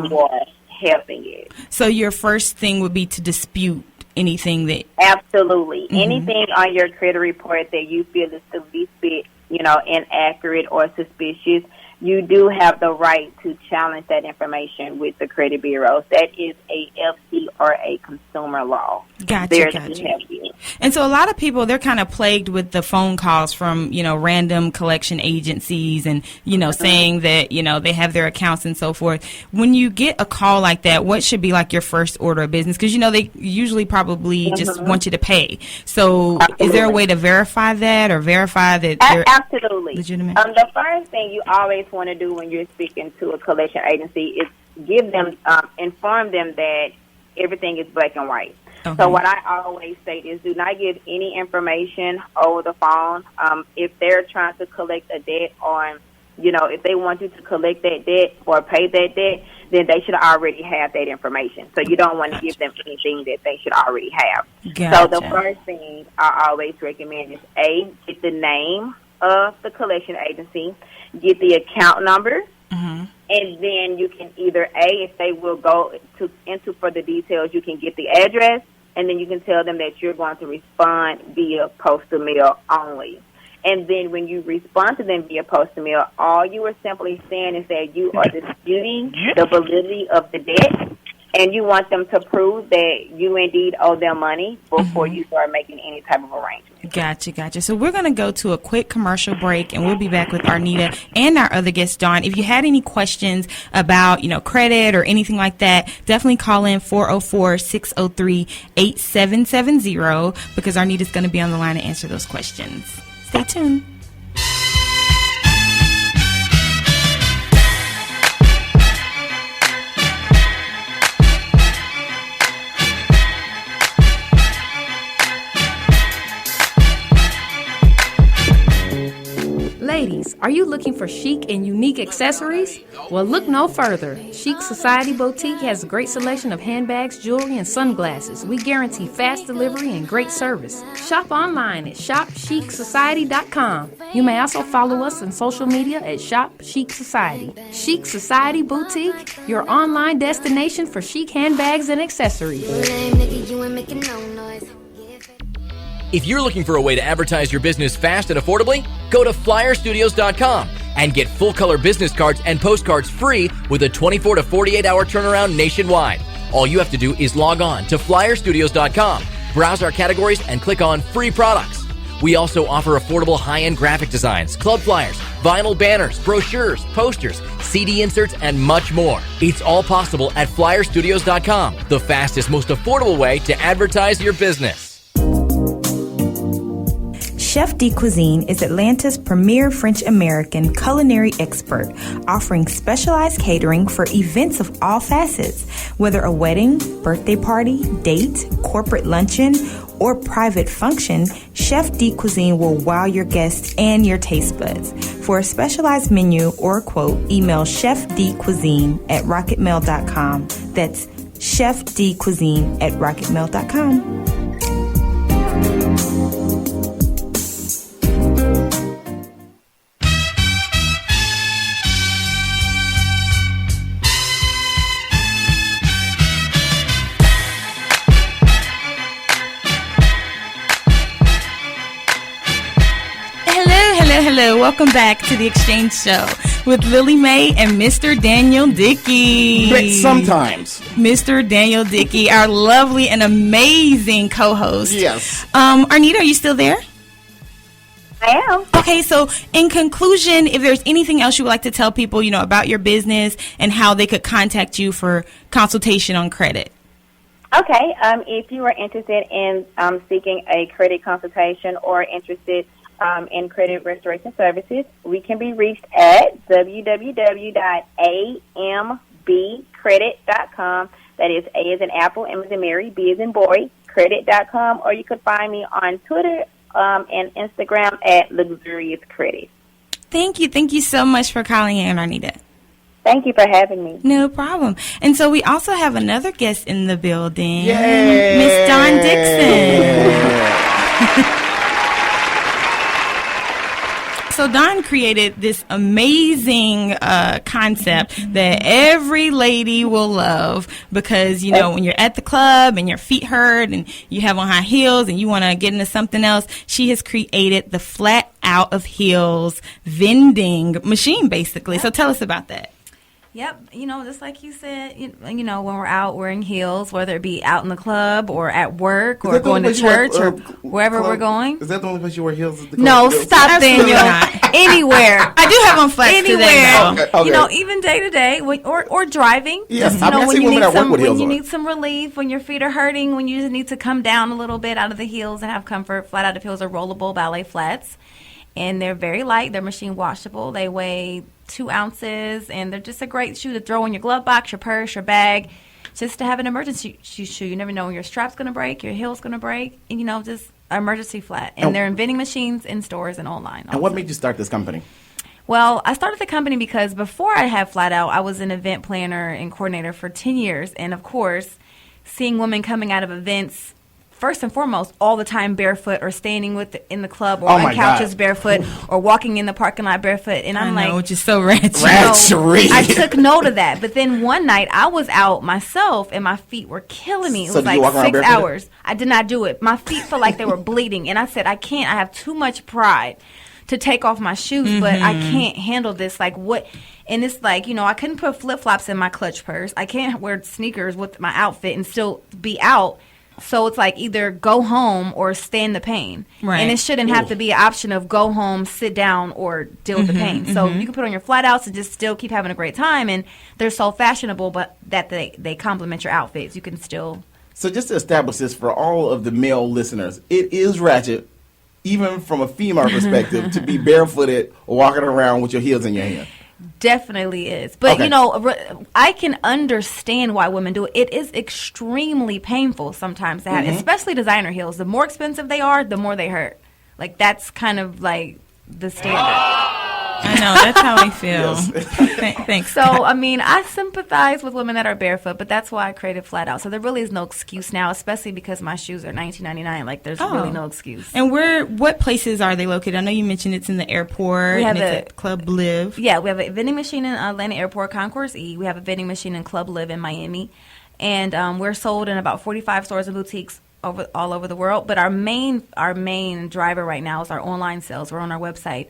you are helping it. So your first thing would be to dispute anything that... Absolutely. Anything on your credit report that you feel is the least bit, inaccurate or suspicious, you do have the right to challenge that information with the credit bureaus. That is a FC or a consumer law. Gotcha. And so a lot of people, they're kind of plagued with the phone calls from, random collection agencies and, saying that, they have their accounts and so forth. When you get a call like that, what should be like your first order of business? Because, they usually probably just want you to pay. So Is there a way to verify that or verify that they're legitimate? The first thing you always want to do when you're speaking to a collection agency is give them, inform them that everything is black and white. Okay. So what I always say is do not give any information over the phone. If they're trying to collect a debt on, if they want you to collect that debt or pay that debt, then they should already have that information. So you don't want to give them anything that they should already have. Gotcha. So the first thing I always recommend is, A, get the name of the collection agency, get the account number, and then you can either, if they will go into further details, you can get the address, and then you can tell them that you're going to respond via postal mail only. And then when you respond to them via postal mail, all you are simply saying is that you are disputing the validity of the debt, and you want them to prove that you indeed owe them money before you start making any type of arrangement. Gotcha. So we're going to go to a quick commercial break, and we'll be back with Arnita and our other guest, Dawn. If you had any questions about, credit or anything like that, definitely call in 404-603-8770 because Arnita's going to be on the line to answer those questions. Stay tuned. Ladies, are you looking for chic and unique accessories? Well, look no further. Chic Society Boutique has a great selection of handbags, jewelry, and sunglasses. We guarantee fast delivery and great service. Shop online at shopchicsociety.com. You may also follow us on social media at Shop Chic Society. Chic Society Boutique, your online destination for chic handbags and accessories. If you're looking for a way to advertise your business fast and affordably, go to flyerstudios.com and get full-color business cards and postcards free with a 24 to 48-hour turnaround nationwide. All you have to do is log on to flyerstudios.com, browse our categories, and click on Free Products. We also offer affordable high-end graphic designs, club flyers, vinyl banners, brochures, posters, CD inserts, and much more. It's all possible at flyerstudios.com, the fastest, most affordable way to advertise your business. Chef D Cuisine is Atlanta's premier French-American culinary expert, offering specialized catering for events of all facets. Whether a wedding, birthday party, date, corporate luncheon, or private function, Chef D Cuisine will wow your guests and your taste buds. For a specialized menu or a quote, email chefdcuisine@rocketmail.com. That's chefdcuisine@rocketmail.com. Hello. Welcome back to the Exchange Show with Lily Mae and Mr. Daniel Dickey. Sometimes. Mr. Daniel Dickey, our lovely and amazing co-host. Yes. Arnita, are you still there? I am. Okay, so in conclusion, if there's anything else you would like to tell people, about your business and how they could contact you for consultation on credit. Okay. If you are interested in seeking a credit consultation or interested in credit restoration services, we can be reached at www.ambcredit.com. That is A as in Apple, M as in Mary, B as in boy, credit.com. Or you could find me on Twitter and Instagram at Luxurious Credit. Thank you. Thank you so much for calling in, Arnita. Thank you for having me. No problem. And so we also have another guest in the building, Yay! Miss Dawn Dickson. So So Dawn created this amazing concept that every lady will love because, you know, when you're at the club and your feet hurt and you have on high heels and you want to get into something else, she has created the flat out of heels vending machine, basically. So tell us about that. Yep, you know, just like you said, you know, when we're out wearing heels, whether it be out in the club or at work or going to church or wherever we're going. Is that the only place you wear heels? At the no, club? stop, Daniel. Anywhere. I do have on flats Anywhere. today, though. Okay. You know, even day to day or driving. Yes, you know, when you need some relief, when your feet are hurting, when you just need to come down a little bit out of the heels and have comfort, flat out of heels are rollable ballet flats. And they're very light. They're machine washable. They weigh 2 ounces, and they're just a great shoe to throw in your glove box, your purse, your bag, just to have an emergency shoe. You never know when your strap's going to break, your heel's going to break, and, you know, just an emergency flat. And they're in vending machines, in stores, and online also. And what made you start this company? Well, I started the company because before I had Flat Out, I was an event planner and coordinator for 10 years. And, of course, seeing women coming out of events first and foremost, all the time barefoot or standing in the club or on couches barefoot or walking in the parking lot barefoot. And I'm like, which is so ratchet. I took note of that. But then one night I was out myself and my feet were killing me. It was like 6 hours. I did not do it. My feet felt like they were bleeding. And I said, I can't. I have too much pride to take off my shoes, but I can't handle this. Like what? And it's like, you know, I couldn't put flip-flops in my clutch purse. I can't wear sneakers with my outfit and still be out. So it's like either go home or stay in the pain. Right. And it shouldn't have to be an option of go home, sit down, or deal with the pain. So you can put on your flat outs and just still keep having a great time. And they're so fashionable, but that they complement your outfits. You can still. So just to establish this for all of the male listeners, it is ratchet, even from a female perspective, to be barefooted or walking around with your heels in your hand. Definitely is. But, you know, I can understand why women do it. It is extremely painful sometimes to have, especially designer heels. The more expensive they are, the more they hurt. Like, that's kind of like the standard. I know, that's how we feel. Thanks. So, I mean, I sympathize with women that are barefoot, but that's why I created Flat Out. So there really is no excuse now, especially because my shoes are $19.99. Like, there's really no excuse. And what places are they located? I know you mentioned it's in the airport. We have it's at Club Live. Yeah, we have a vending machine in Atlanta Airport Concourse E. We have a vending machine in Club Live in Miami. And we're sold in about 45 stores and boutiques all over the world. But our main driver right now is our online sales. We're on our website.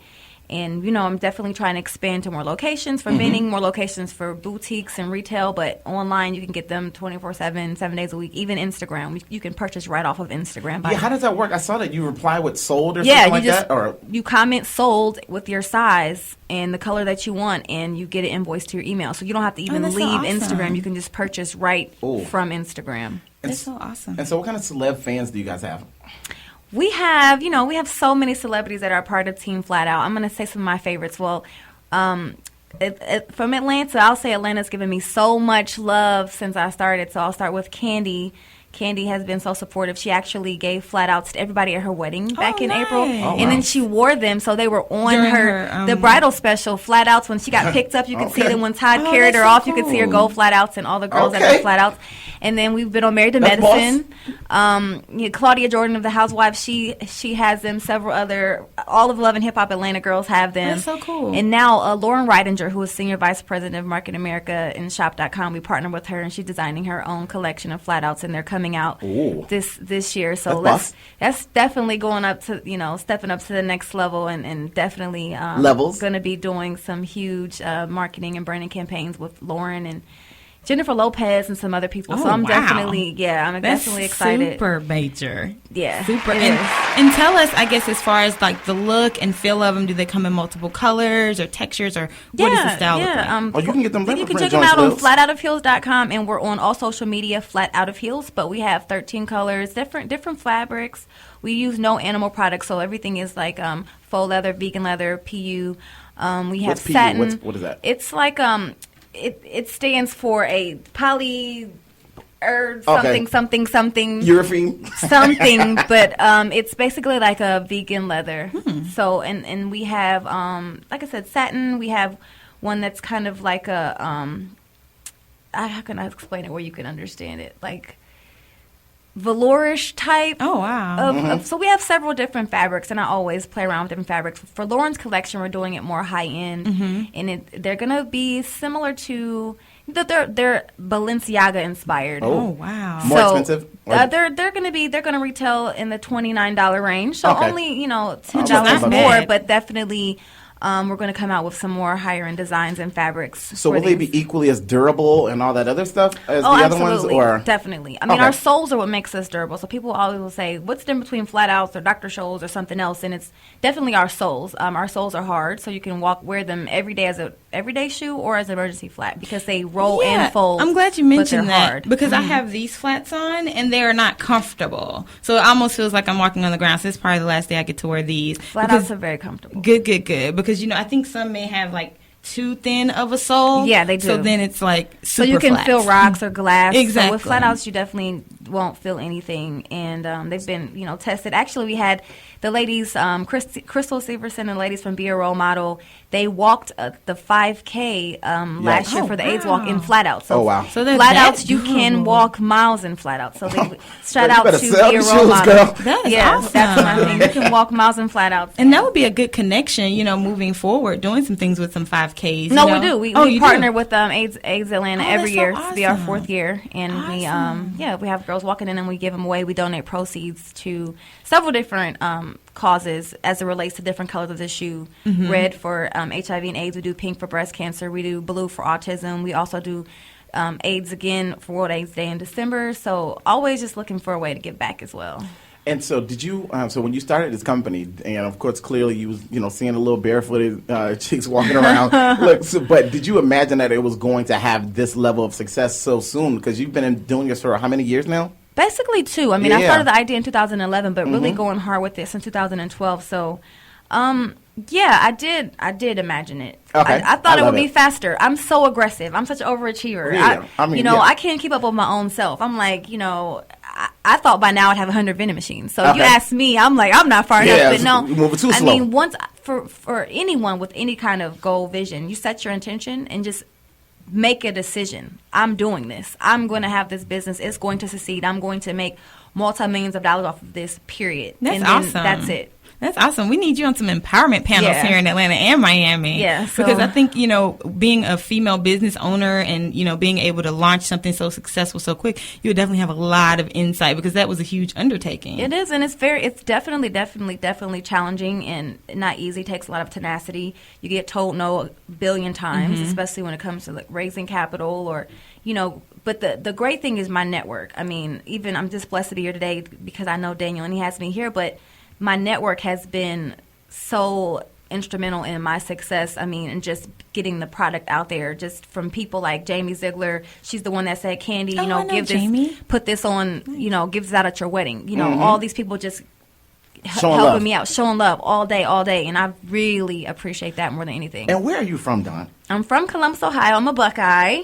And, you know, I'm definitely trying to expand to more locations for vending, more locations for boutiques and retail. But online, you can get them 24/7, 7 days a week. Even Instagram. You can purchase right off of Instagram. Yeah, how does that work? I saw that you reply with sold or something like that. Or you comment sold with your size and the color that you want, and you get an invoice to your email. So you don't have to even leave Instagram. You can just purchase right from Instagram. That's so awesome. And so what kind of celeb fans do you guys have? We have so many celebrities that are part of Team Flat Out. I'm going to say some of my favorites. Well, from Atlanta, I'll say Atlanta's given me so much love since I started. So I'll start with Candy. Candy has been so supportive. She actually gave flat outs to everybody at her wedding back in April. And then she wore them, so they were on the bridal special flat outs. When she got picked up, you could see them. When Todd carried her off, you could see her gold flat outs and all the girls that had flat outs. And then we've been on Married to Medicine. Claudia Jordan of the Housewives, she has them. Several other, all of Love and Hip Hop Atlanta girls have them. That's so cool. And now Lauren Reidinger, who is Senior Vice President of Market America in Shop.com, we partner with her, and she's designing her own collection of flat outs, and they're coming out this year. So that's definitely going up to, stepping up to the next level, and definitely going to be doing some huge marketing and branding campaigns with Lauren and Jennifer Lopez and some other people. So I'm definitely excited. Super major. Yeah. Super. And tell us, I guess, as far as like the look and feel of them, do they come in multiple colors or textures, or what does the style look like? You can get them. You can check them out on flatoutofheels.com, and we're on all social media, Flat Out of Heels. But we have 13 colors, different fabrics. We use no animal products, so everything is like faux leather, vegan leather, PU. We have satin. What is that? It's like It stands for a poly something. Urethane? Something, but it's basically like a vegan leather. So, and we have, like I said, satin. We have one that's kind of like a, how can I explain it where you can understand it? Like, velourish type. Oh, wow. So we have several different fabrics, and I always play around with different fabrics. For Lauren's collection, we're doing it more high-end, and they're going to be similar to... They're Balenciaga inspired. Oh wow! More expensive? They're going to retail in the $29 range. So only $10 more, but definitely we're going to come out with some more higher end designs and fabrics. So will they be equally as durable and all that other stuff as the other ones? Or definitely. I mean, our soles are what makes us durable. So people always will say, "What's the difference between flat outs or Dr. Scholl's or something else?" And it's definitely our soles. Our soles are hard, so you can wear them every day as a everyday shoe or as an emergency flat because they roll and fold. I'm glad you mentioned that hard. because I have these flats on and they are not comfortable. So it almost feels like I'm walking on the ground. So it's probably the last day I get to wear these. Flat outs are very comfortable. Good. Because I think some may have like too thin of a sole. Yeah, they do. So then it's like super So you can flat. feel rocks or glass. Exactly. So with flat outs, you definitely won't feel anything. And they've been, tested. Actually, we had the ladies, Crystal Severson and the ladies from Be a Role Model. They walked the 5K last year for the AIDS walk in flat outs. So, So flat outs, you can walk miles in flat outs. So they shout out to Be a Role Model. Girl. That is awesome. That's my thing. You can walk miles in flat outs. And that would be a good connection, moving forward, doing some things with some 5Ks. No, we do. We partner do? with AIDS Atlanta every year. It's be our 4th year, and we have girls walking in and we give them away. We donate proceeds to several different causes as it relates to different colors of the shoe. Red for HIV and AIDS. We do pink for breast cancer. We do blue for autism. We also do AIDS again for World AIDS Day in December. So always just looking for a way to give back as well. And so did you, so when you started this company, and of course clearly you was, seeing a little barefooted chicks walking around, but did you imagine that it was going to have this level of success so soon? Because you've been doing this for how many years now? Basically 2. I mean, I started the idea in 2011, but really going hard with this in 2012. So, I did imagine it. Okay. I thought it would be faster. I'm so aggressive. I'm such an overachiever. Yeah. I can't keep up with my own self. I'm like, I thought by now I'd have 100 vending machines. So you ask me, I'm like, I'm not far enough. But no, moving too slow. I mean, once for anyone with any kind of goal vision, you set your intention and just make a decision. I'm doing this. I'm going to have this business. It's going to succeed. I'm going to make multi-millions of dollars off of this, period. That's awesome. That's it. That's awesome. We need you on some empowerment panels here in Atlanta and Miami. Yeah. Because I think, being a female business owner and, being able to launch something so successful so quick, you would definitely have a lot of insight because that was a huge undertaking. It is, and it's definitely challenging and not easy. It takes a lot of tenacity. You get told no a billion times, especially when it comes to raising capital or, But the great thing is my network. I mean, even I'm just blessed to be here today because I know Daniel and he has me here, but my network has been so instrumental in my success. I mean, and just getting the product out there, just from people like Jamie Ziegler. She's the one that said, Candy, put this on, give this out at your wedding. All these people just helping me out, showing love all day. And I really appreciate that more than anything. And where are you from, Dawn? I'm from Columbus, Ohio. I'm a Buckeye.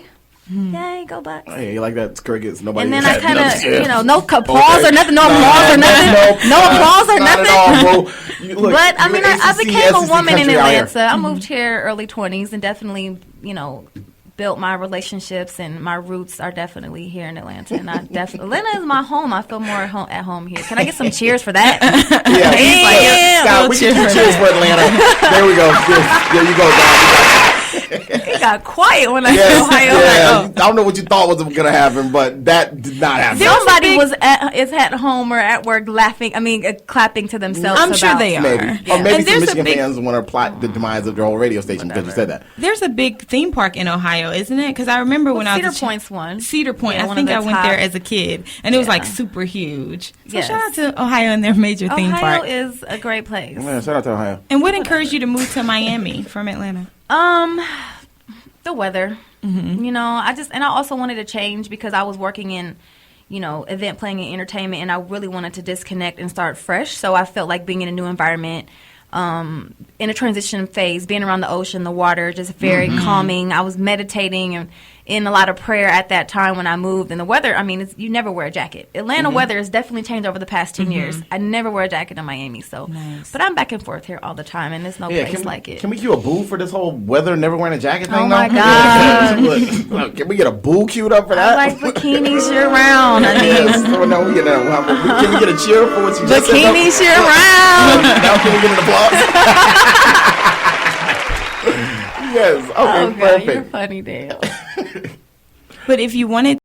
Yay, go Bucks. Hey, you like that? Crickets. Nobody. And then I kind of, no applause or nothing. No applause or nothing. No applause or nothing. Not at all, bro. But I mean, I became a woman in Atlanta. I moved here early 20s and definitely, built my relationships, and my roots are definitely here in Atlanta. And Atlanta is my home. I feel more at home here. Can I get some cheers for that? Yeah, we can cheers for Atlanta. There we go. There you go, Dawn. It got quiet when I said Ohio. Yeah. I don't know what you thought was going to happen, but that did not happen. Somebody is at home or at work laughing. I mean, clapping to themselves. I'm sure they are. Maybe. Yeah. Or maybe some Michigan fans want to plot the demise of their whole radio station because you said that. There's a big theme park in Ohio, isn't it? Because I remember when I was Cedar Point's one. Cedar Point. I think I went there as a kid, and it was super huge. So shout out to Ohio and their major theme park. Ohio is a great place. Yeah, shout out to Ohio. And what encouraged you to move to Miami from Atlanta? The weather. I also wanted to change because I was working in, event planning and entertainment, and I really wanted to disconnect and start fresh. So I felt like being in a new environment, in a transition phase, being around the ocean, the water, just very calming. I was meditating, and in a lot of prayer at that time when I moved. And the weather, I mean, you never wear a jacket. Atlanta weather has definitely changed over the past 10 years. I never wear a jacket in Miami. So, but I'm back and forth here all the time, and there's no place like it. Can we cue a boo for this whole weather, never wearing a jacket thing? Oh my God. Look, can we get a boo queued up for that? I like bikinis year round. I mean, can we get a cheer for what you just said? Bikinis year round. Now can we get an applause? Yes. Okay, oh, God, perfect. You're funny, Dale. But if you wanted